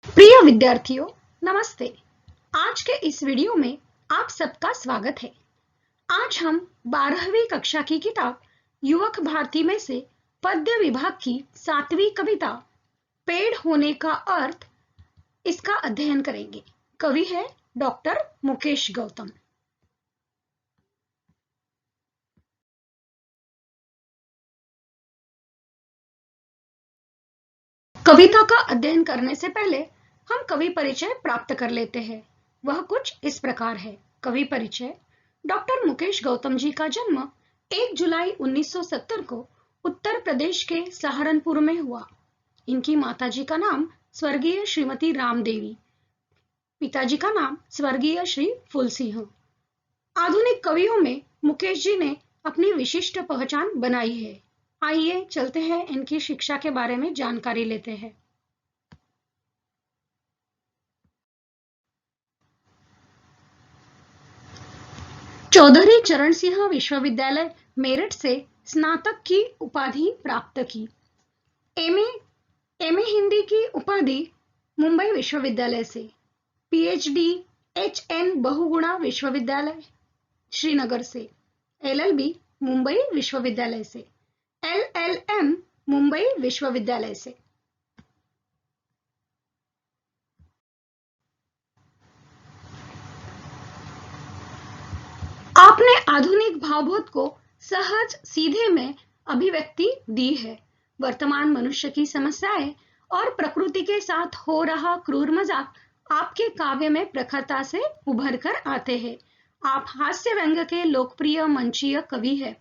प्रिय विद्यार्थियों, नमस्ते। आज के इस वीडियो में आप सबका स्वागत है। आज हम 12वीं कक्षा की किताब युवक भारती में से पद्य विभाग की 7वीं कविता पेड़ होने का अर्थ इसका अध्ययन करेंगे। कवि है डॉक्टर मुकेश गौतम। कविता का अध्ययन करने से पहले हम कवि परिचय प्राप्त कर लेते हैं। वह कुछ इस प्रकार है। कवि परिचय: डॉक्टर मुकेश गौतम जी का जन्म 1 जुलाई 1970 को उत्तर प्रदेश के सहारनपुर में हुआ। इनकी माताजी का नाम स्वर्गीय श्रीमती रामदेवी, पिताजी का नाम स्वर्गीय श्री फूलसिंह। आधुनिक कवियों में मुकेश जी ने अपनी विशिष्ट पहचान बनाई है। आइए चलते हैं, इनकी शिक्षा के बारे में जानकारी लेते हैं। चौधरी चरण सिंह विश्वविद्यालय मेरठ से स्नातक की उपाधि प्राप्त की। एमए हिंदी की उपाधि मुंबई विश्वविद्यालय से। पीएचडी HN बहुगुणा विश्वविद्यालय श्रीनगर से। LLB मुंबई विश्वविद्यालय से। LLM मुंबई विश्वविद्यालय से। आपने आधुनिक भावबोध को सहज सीधे में अभिव्यक्ति दी है। वर्तमान मनुष्य की समस्याएं और प्रकृति के साथ हो रहा क्रूर मजाक आपके काव्य में प्रखरता से उभर कर आते हैं। आप हास्य व्यंग्य के लोकप्रिय मंचीय कवि हैं।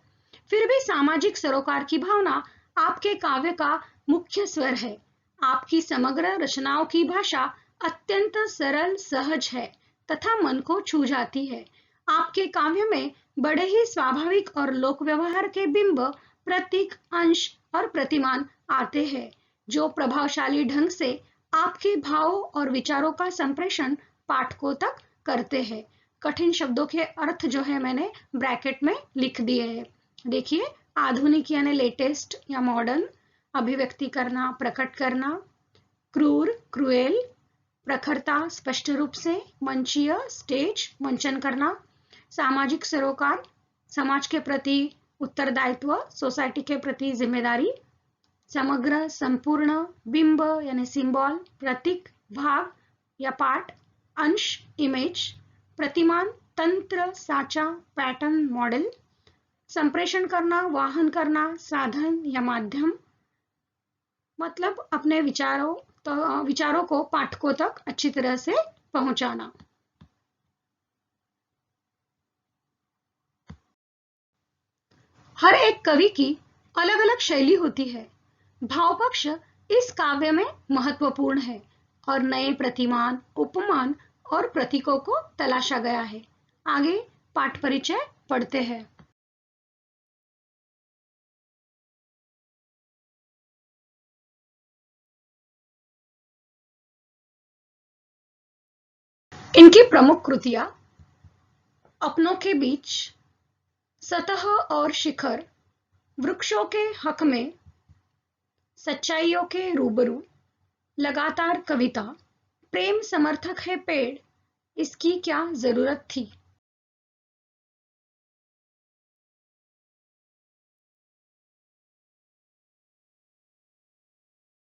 फिर भी सामाजिक सरोकार की भावना आपके काव्य का मुख्य स्वर है। आपकी समग्र रचनाओं की भाषा अत्यंत सरल सहज है तथा मन को छू जाती है। आपके काव्य में बड़े ही स्वाभाविक और लोक व्यवहार के बिंब, प्रतीक, अंश और प्रतिमान आते हैं, जो प्रभावशाली ढंग से आपके भावों और विचारों का संप्रेषण पाठकों तक करते हैं। कठिन शब्दों के अर्थ जो है मैंने ब्रैकेट में लिख दिए हैं। देखिए, आधुनिक यानी लेटेस्ट या मॉडर्न, अभिव्यक्ति करना, प्रकट करना, क्रूर, क्रुएल, प्रखरता, स्पष्ट रूप से, मंचीय, स्टेज, मंचन करना, सामाजिक सरोकार, समाज के प्रति उत्तरदायित्व, सोसाइटी के प्रति जिम्मेदारी, समग्र, संपूर्ण, बिंब यानी सिंबल, प्रतीक, भाग या पार्ट, अंश, इमेज, प्रतिमान, तंत्र, साचा, पैटर्न, मॉडल, संप्रेषण करना, वाहन करना, साधन या माध्यम, मतलब अपने विचारों को पाठकों तक अच्छी तरह से पहुंचाना। हर एक कवि की अलग अलग शैली होती है। भावपक्ष इस काव्य में महत्वपूर्ण है और नए प्रतिमान, उपमान और प्रतीकों को तलाशा गया है। आगे पाठ परिचय पढ़ते हैं। इनकी प्रमुख कृतियां: अपनों के बीच, सतह और शिखर, वृक्षों के हक में, सच्चाइयों के रूबरू, लगातार कविता, प्रेम समर्थक है पेड़, इसकी क्या जरूरत थी।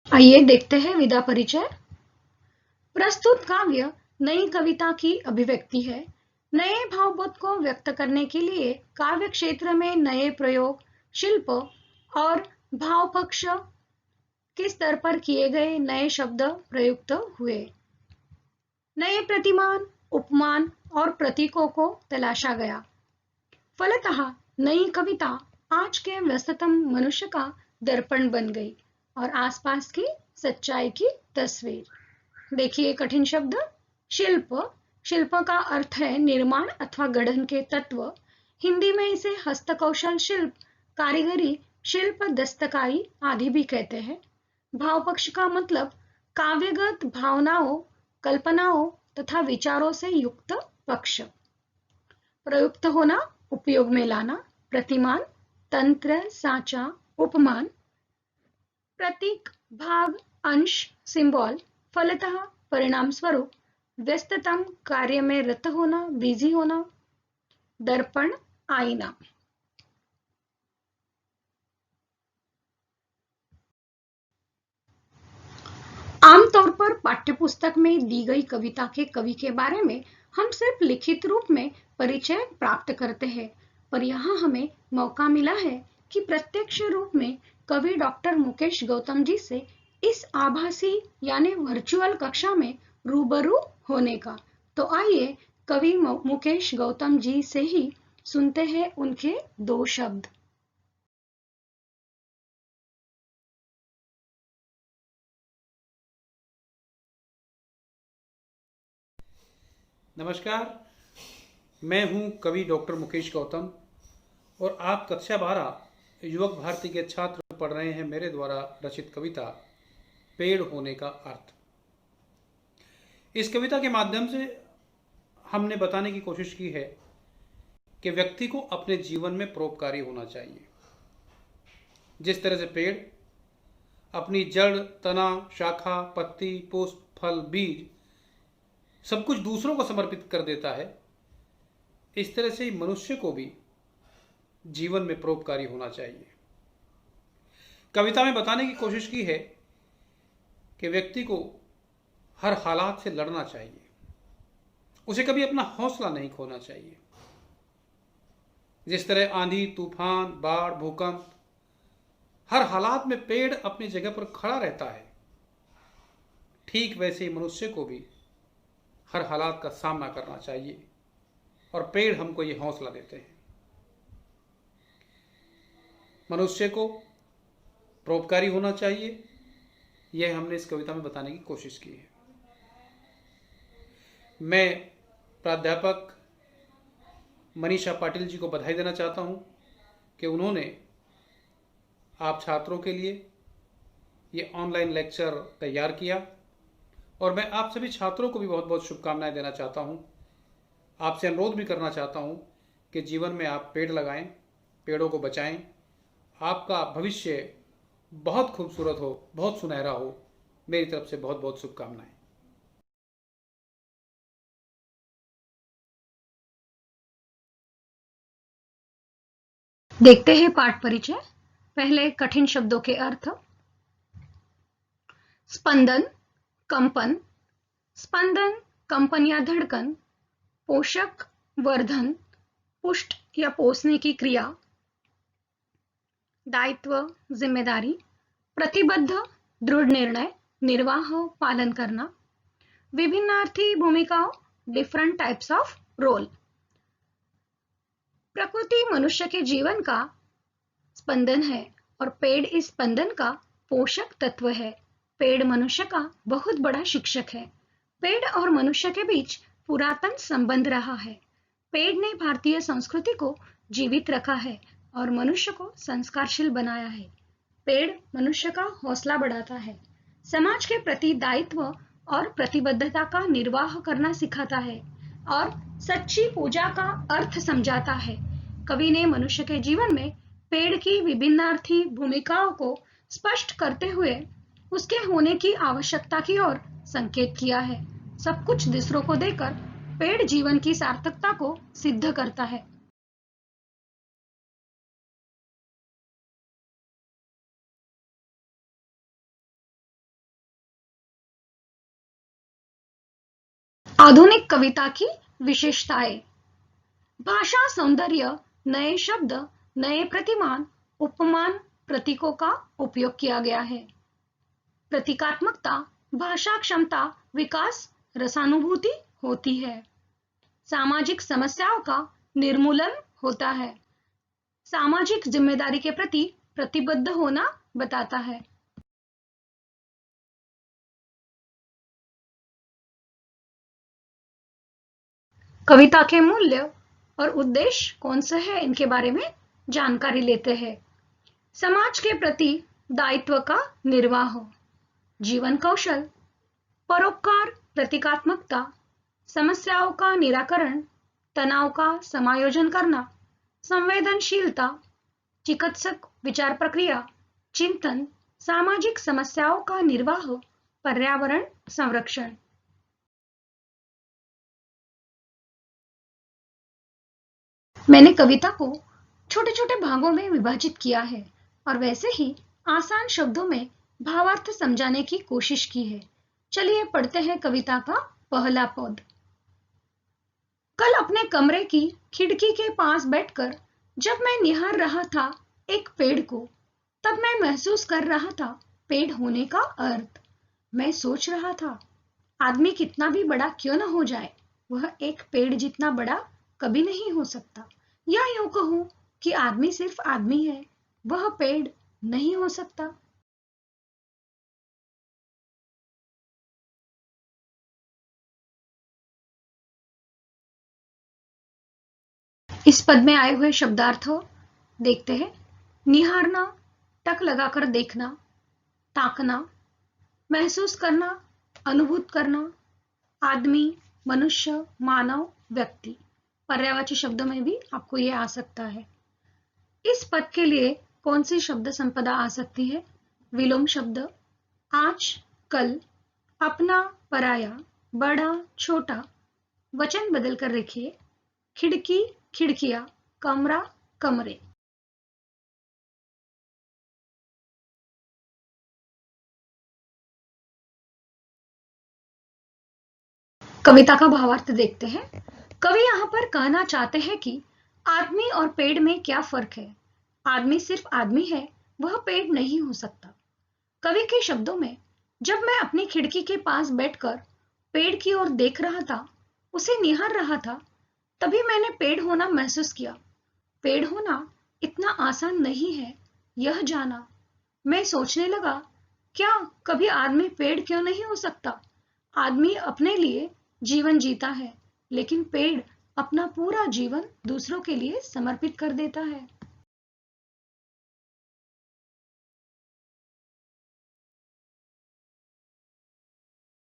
आइए देखते हैं विधा परिचय। प्रस्तुत काव्य नई कविता की अभिव्यक्ति है। नए भावबोध को व्यक्त करने के लिए काव्य क्षेत्र में नए प्रयोग, शिल्प और भाव पक्ष के स्तर पर किए गए नए शब्द प्रयुक्त हुए। नए प्रतिमान, उपमान और प्रतीकों को तलाशा गया। फलतः नई कविता आज के व्यस्ततम मनुष्य का दर्पण बन गई और आसपास की सच्चाई की तस्वीर। देखिए कठिन शब्द। शिल्प, शिल्प का अर्थ है निर्माण अथवा गढ़न के तत्व। हिंदी में इसे हस्तकौशल शिल्प, कारीगरी शिल्प, दस्तकारी आदि भी कहते हैं। भाव पक्ष का मतलब काव्यगत भावनाओं, कल्पनाओं तथा विचारों से युक्त पक्ष। प्रयुक्त होना, उपयोग में लाना, प्रतिमान, तंत्र, साचा, उपमान, प्रतीक, भाग, अंश, सिंबल, फलतः परिणाम स्वरूप व्यस्ततम कार्य में रत होना, बिजी होना, दर्पण, आईना। आमतौर पर पाठ्यपुस्तक में दी गई कविता के कवि के बारे में हम सिर्फ लिखित रूप में परिचय प्राप्त करते हैं, पर यहाँ हमें मौका मिला है कि प्रत्यक्ष रूप में कवि डॉक्टर मुकेश गौतम जी से इस आभासी यानी वर्चुअल कक्षा में रूबरू होने का। तो आइए कवि मुकेश गौतम जी से ही सुनते हैं उनके 2 शब्द। नमस्कार, मैं हूं कवि डॉक्टर मुकेश गौतम और आप कक्षा 12 युवक भारती के छात्र पढ़ रहे हैं मेरे द्वारा रचित कविता पेड़ होने का अर्थ। इस कविता के माध्यम से हमने बताने की कोशिश की है कि व्यक्ति को अपने जीवन में परोपकारी होना चाहिए। जिस तरह से पेड़ अपनी जड़, तना, शाखा, पत्ती, पुष्प, फल, बीज सब कुछ दूसरों को समर्पित कर देता है, इस तरह से मनुष्य को भी जीवन में परोपकारी होना चाहिए। कविता में बताने की कोशिश की है कि व्यक्ति को हर हालात से लड़ना चाहिए, उसे कभी अपना हौसला नहीं खोना चाहिए। जिस तरह आंधी, तूफान, बाढ़, भूकंप, हर हालात में पेड़ अपनी जगह पर खड़ा रहता है, ठीक वैसे ही मनुष्य को भी हर हालात का सामना करना चाहिए और पेड़ हमको ये हौसला देते हैं। मनुष्य को परोपकारी होना चाहिए, यह हमने इस कविता में बताने की कोशिश की है। मैं प्राध्यापक मनीषा पाटिल जी को बधाई देना चाहता हूं कि उन्होंने आप छात्रों के लिए ये ऑनलाइन लेक्चर तैयार किया और मैं आप सभी छात्रों को भी बहुत बहुत शुभकामनाएं देना चाहता हूं। आपसे अनुरोध भी करना चाहता हूं कि जीवन में आप पेड़ लगाएं, पेड़ों को बचाएं, आपका भविष्य बहुत खूबसूरत हो, बहुत सुनहरा हो। मेरी तरफ से बहुत बहुत शुभकामनाएं। देखते हैं पाठ परिचय। पहले कठिन शब्दों के अर्थ। स्पंदन, कंपन, स्पंदन, कंपन या धड़कन, पोषक, वर्धन, पुष्ट या पोसने की क्रिया, दायित्व, जिम्मेदारी, प्रतिबद्ध, दृढ़ निर्णय, निर्वाह, पालन करना, विभिन्नार्थी भूमिकाओं, डिफरेंट टाइप्स ऑफ रोल। प्रकृति मनुष्य के जीवन का स्पंदन है और पेड़ इस स्पंदन का पोषक तत्व है। पेड़ मनुष्य का बहुत बड़ा शिक्षक है। पेड़ और मनुष्य के बीच पुरातन संबंध रहा है। पेड़ ने भारतीय संस्कृति को जीवित रखा है और मनुष्य को संस्कारशील बनाया है। पेड़ मनुष्य का हौसला बढ़ाता है, समाज के प्रति दायित्व और प्रतिबद्धता का निर्वाह करना सिखाता है और सच्ची पूजा का अर्थ समझाता है। कवि ने मनुष्य के जीवन में पेड़ की विभिन्नार्थी भूमिकाओं को स्पष्ट करते हुए उसके होने की आवश्यकता की ओर संकेत किया है। सब कुछ दूसरों को देकर पेड़ जीवन की सार्थकता को सिद्ध करता है। आधुनिक कविता की विशेषताएं। भाषा सौंदर्य, नए शब्द, नए प्रतिमान, उपमान, प्रतीकों का उपयोग किया गया है। प्रतीकात्मकता, भाषा क्षमता, विकास, रसानुभूति होती है। सामाजिक समस्याओं का निर्मूलन होता है। सामाजिक जिम्मेदारी के प्रति प्रतिबद्ध होना बताता है। कविता के मूल्य और उद्देश्य कौन से हैं, इनके बारे में जानकारी लेते हैं। समाज के प्रति दायित्व का निर्वाह, जीवन कौशल, परोपकार, प्रतीकात्मकता, समस्याओं का निराकरण, तनाव का समायोजन करना, संवेदनशीलता, चिकित्सक विचार प्रक्रिया, चिंतन, सामाजिक समस्याओं का निर्वाह, पर्यावरण संरक्षण। मैंने कविता को छोटे छोटे भागों में विभाजित किया है और वैसे ही आसान शब्दों में भावार्थ समझाने की कोशिश की है। चलिए पढ़ते हैं कविता का पहला पद। कल अपने कमरे की खिड़की के पास बैठकर जब मैं निहार रहा था एक पेड़ को, तब मैं महसूस कर रहा था पेड़ होने का अर्थ। मैं सोच रहा था आदमी कितना भी बड़ा क्यों न हो जाए, वह एक पेड़ जितना बड़ा कभी नहीं हो सकता। या यूं कहूं कि आदमी सिर्फ आदमी है, वह पेड़ नहीं हो सकता। इस पद में आए हुए शब्दार्थ देखते हैं। निहारना, टक लगाकर देखना, ताकना, महसूस करना, अनुभूत करना, आदमी, मनुष्य, मानव, व्यक्ति। पर्यायवाची शब्दों में भी आपको ये आ सकता है। इस पद के लिए कौन सी शब्द संपदा आ सकती है? विलोम शब्द, आज, कल, अपना, पराया, बड़ा, छोटा। वचन बदलकर लिखिए, खिड़की, खिड़कियां, कमरा, कमरे। कविता का भावार्थ देखते हैं। कवि यहाँ पर कहना चाहते हैं कि आदमी और पेड़ में क्या फर्क है। आदमी सिर्फ आदमी है, वह पेड़ नहीं हो सकता। कवि के शब्दों में, जब मैं अपनी खिड़की के पास बैठकर पेड़ की ओर देख रहा था, उसे निहार रहा था, तभी मैंने पेड़ होना महसूस किया। पेड़ होना इतना आसान नहीं है, यह जाना। मैं सोचने लगा, क्या कभी आदमी पेड़ क्यों नहीं हो सकता? आदमी अपने लिए जीवन जीता है, लेकिन पेड़ अपना पूरा जीवन दूसरों के लिए समर्पित कर देता है।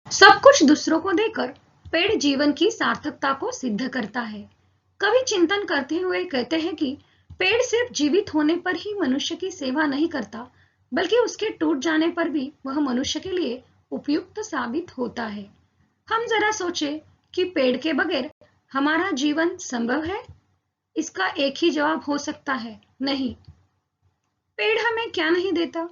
सब कुछ दूसरों को देकर पेड़ जीवन की सार्थकता को सिद्ध करता है। कवि चिंतन करते हुए कहते हैं कि पेड़ सिर्फ जीवित होने पर ही मनुष्य की सेवा नहीं करता, बल्कि उसके टूट जाने पर भी वह मनुष्य के लिए उपयुक्त साबित होता है। हम जरा सोचे कि पेड़ के बगैर हमारा जीवन संभव है? इसका एक ही जवाब हो सकता है, नहीं। पेड़ हमें क्या नहीं देता?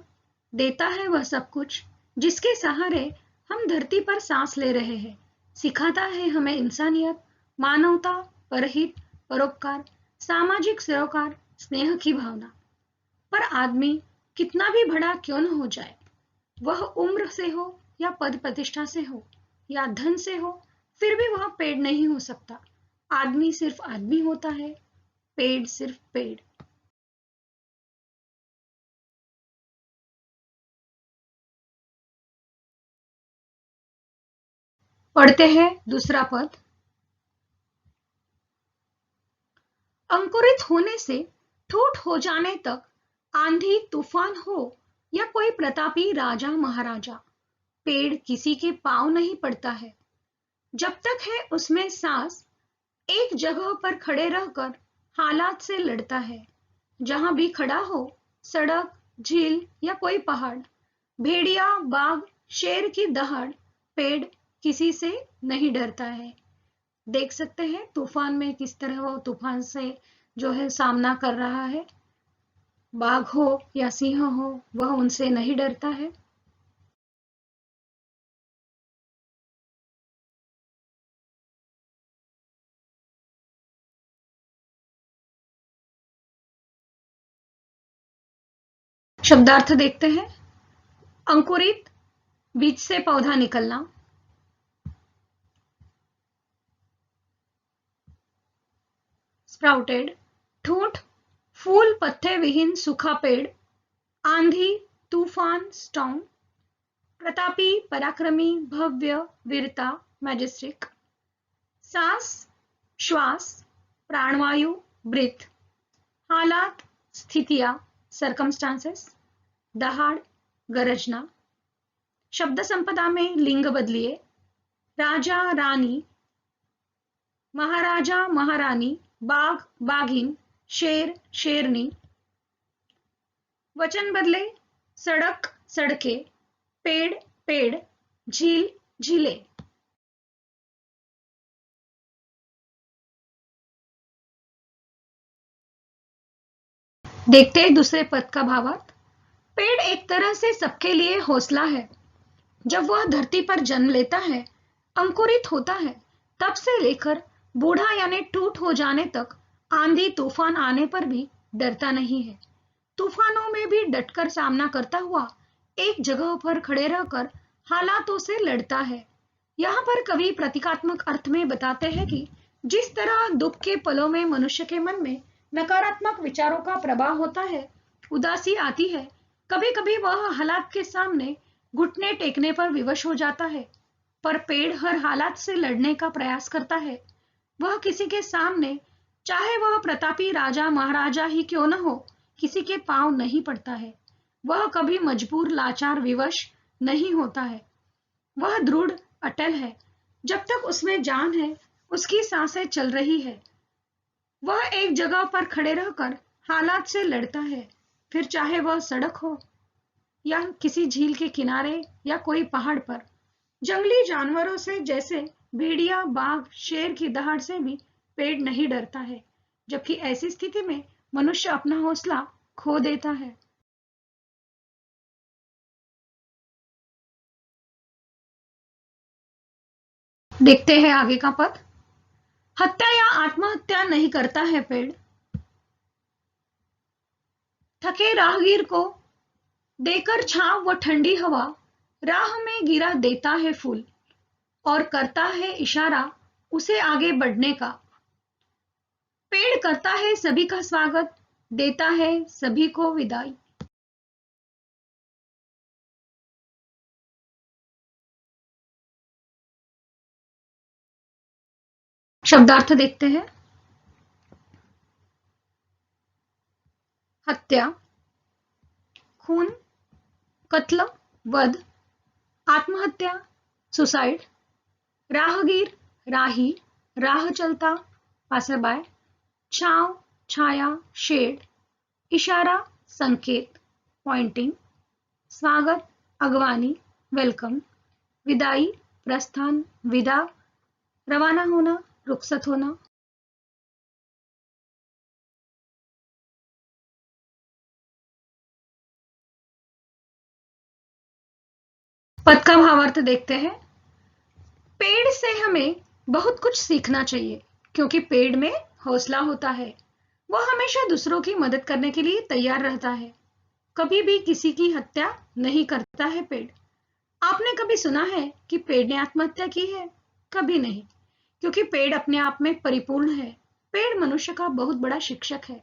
देता है वह सब कुछ जिसके सहारे हम धरती पर सांस ले रहे हैं। सिखाता है हमें इंसानियत, मानवता, परहित, परोपकार, सामाजिक सरोकार, स्नेह की भावना। पर आदमी कितना भी बड़ा क्यों न हो जाए, वह उम्र से हो या पद प्रतिष्ठा से हो या धन से हो, फिर भी वह पेड़ नहीं हो सकता। आदमी सिर्फ आदमी होता है, पेड़ सिर्फ पेड़। पढ़ते हैं दूसरा पद। अंकुरित होने से ठूठ हो जाने तक, आंधी तूफान हो या कोई प्रतापी राजा महाराजा, पेड़ किसी के पांव नहीं पड़ता है। जब तक है उसमें सांस, एक जगह पर खड़े रहकर हालात से लड़ता है। जहां भी खड़ा हो, सड़क, झील या कोई पहाड़, भेड़िया, बाघ, शेर की दहाड़, पेड़ किसी से नहीं डरता है। देख सकते हैं तूफान में किस तरह वो तूफान से जो है सामना कर रहा है। बाघ हो या सिंह हो, वह उनसे नहीं डरता है। शब्दार्थ देखते हैं। अंकुरित, बीज से पौधा निकलना। स्प्राउटेड, ठूंठ, फूल पत्ते विहीन सूखा पेड़। आंधी, तूफान, स्टॉर्म। प्रतापी, पराक्रमी, भव्य, वीरता, मैजेस्टिक। सांस, श्वास, प्राणवायु, ब्रीथ। हालात, स्थितियां, सर्कमस्टांसेस। दहाड़, गरजना। शब्द संपदा में लिंग बदलिए। राजा, रानी, महाराजा, महारानी, बाघ, बाघिन, शेर, शेरनी। वचन बदले, सड़क, सड़के, पेड़, पेड़, झील, झीलें। देखते हैं दूसरे पद का भावार्थ। पेड़ एक तरह से सबके लिए हौसला है। जब वह धरती पर जन्म लेता है, अंकुरित होता है, तब से लेकर बूढ़ा यानी टूट हो जाने तक आंधी तूफान आने पर भी डरता नहीं है। तूफानों में भी डटकर सामना करता हुआ एक जगह पर खड़े रहकर हालातों से लड़ता है। यहाँ पर कवि प्रतीकात्मक अर्थ में बताते हैं कि जिस तरह दुख के पलों में मनुष्य के मन में नकारात्मक विचारों का प्रभाव होता है, उदासी आती है, कभी कभी वह हालात के सामने घुटने टेकने पर विवश हो जाता है, पर पेड़ हर हालात से लड़ने का प्रयास करता है। वह किसी के सामने, चाहे वह प्रतापी राजा महाराजा ही क्यों न हो, किसी के पांव नहीं पड़ता है। वह कभी मजबूर लाचार विवश नहीं होता है। वह दृढ़ अटल है। जब तक उसमें जान है, उसकी सांसें चल रही है। वह एक जगह पर खड़े रहकर हालात से लड़ता है, फिर चाहे वह सड़क हो या किसी झील के किनारे या कोई पहाड़ पर। जंगली जानवरों से जैसे भेड़िया, बाघ, शेर की दहाड़ से भी पेड़ नहीं डरता है, जबकि ऐसी स्थिति में मनुष्य अपना हौसला खो देता है। देखते हैं आगे का पद। हत्या या आत्महत्या नहीं करता है पेड़। थके राहगीर को देकर छांव व ठंडी हवा, राह में गिरा देता है फूल और करता है इशारा उसे आगे बढ़ने का। पेड़ करता है सभी का स्वागत, देता है सभी को विदाई। शब्दार्थ देखते हैं। हत्या, खून, कत्ल, वध। आत्महत्या, सुसाइड। राहगीर, राही, राह चलता, पासरबाय। छांव, छाया, शेड। इशारा, संकेत, पॉइंटिंग। स्वागत, अगवानी, वेलकम। विदाई, प्रस्थान, विदा। रवाना होना, रुखसत होना। पद का भावार्थ देखते हैं। पेड़ से हमें बहुत कुछ सीखना चाहिए, क्योंकि पेड़ में हौसला होता है। वह हमेशा दूसरों की मदद करने के लिए तैयार रहता है। कभी भी किसी की हत्या नहीं करता है पेड़। आपने कभी सुना है कि पेड़ ने आत्महत्या की है? कभी नहीं, क्योंकि पेड़ अपने आप में परिपूर्ण है। पेड़ मनुष्य का बहुत बड़ा शिक्षक है।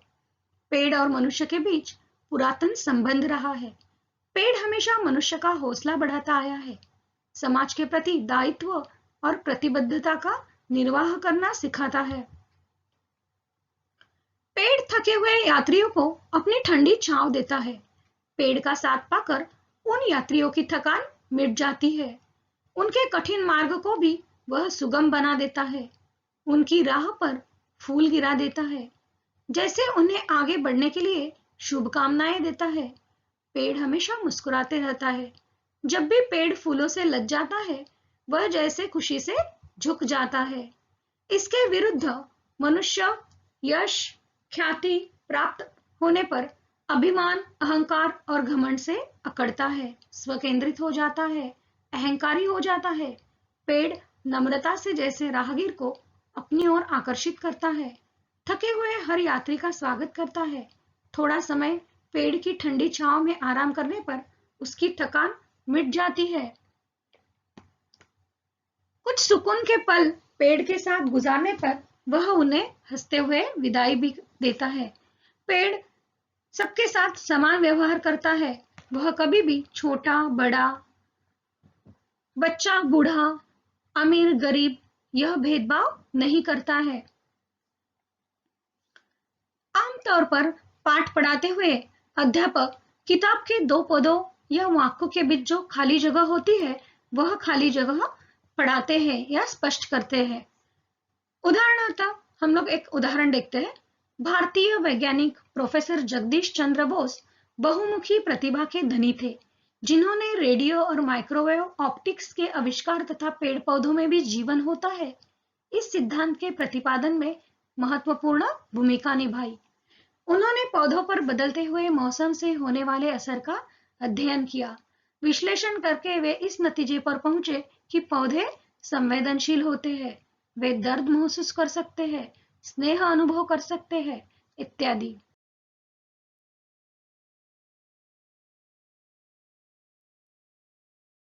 पेड़ और मनुष्य के बीच पुरातन संबंध रहा है। पेड़ हमेशा मनुष्य का हौसला बढ़ाता आया है, समाज के प्रति दायित्व और प्रतिबद्धता का निर्वाह करना सिखाता है। पेड़ थके हुए यात्रियों को अपनी ठंडी छांव देता है। पेड़ का साथ पाकर उन यात्रियों की थकान मिट जाती है। उनके कठिन मार्ग को भी वह सुगम बना देता है। उनकी राह पर फूल गिरा देता है, जैसे उन्हें आगे बढ़ने के लिए शुभकामनाएं देता है। पेड़ हमेशा मुस्कुराते रहता है। जब भी पेड़ फूलों से लद जाता है, वह जैसे खुशी से झुक जाता है। इसके विरुद्ध मनुष्य यश, ख्याति प्राप्त होने पर अभिमान, अहंकार और घमंड से अकड़ता है, स्वकेंद्रित हो जाता है, अहंकारी हो जाता है। पेड़ नम्रता से जैसे राहगीर को अपनी ओर आकर्षित करता है, थके हुए हर यात्री का स्वागत करता है। थोड़ा समय पेड़ की ठंडी छांव में आराम करने पर उसकी थकान मिट जाती है। कुछ सुकून के पल पेड़ के साथ गुजारने पर वह उन्हें हंसते हुए विदाई भी देता है। पेड़ सबके साथ समान व्यवहार करता है। वह कभी भी छोटा, बड़ा, बच्चा, बूढ़ा, अमीर, गरीब यह भेदभाव नहीं करता है। आमतौर पर पाठ पढ़ाते हुए अध्यापक किताब के दो पदों या वाक्यों के बीच जो खाली जगह होती है, वह खाली जगह पढ़ाते हैं या स्पष्ट करते हैं। उदाहरणार्थ हम लोग एक उदाहरण देखते हैं। भारतीय वैज्ञानिक प्रोफेसर जगदीश चंद्र बोस बहुमुखी प्रतिभा के धनी थे, जिन्होंने रेडियो और माइक्रोवेव ऑप्टिक्स के आविष्कार तथा पेड़ पौधों में भी जीवन होता है इस सिद्धांत के प्रतिपादन में महत्वपूर्ण भूमिका निभाई। उन्होंने पौधों पर बदलते हुए मौसम से होने वाले असर का अध्ययन किया। विश्लेषण करके वे इस नतीजे पर पहुंचे कि पौधे संवेदनशील होते हैं, वे दर्द महसूस कर सकते हैं, स्नेह अनुभव कर सकते हैं, इत्यादि।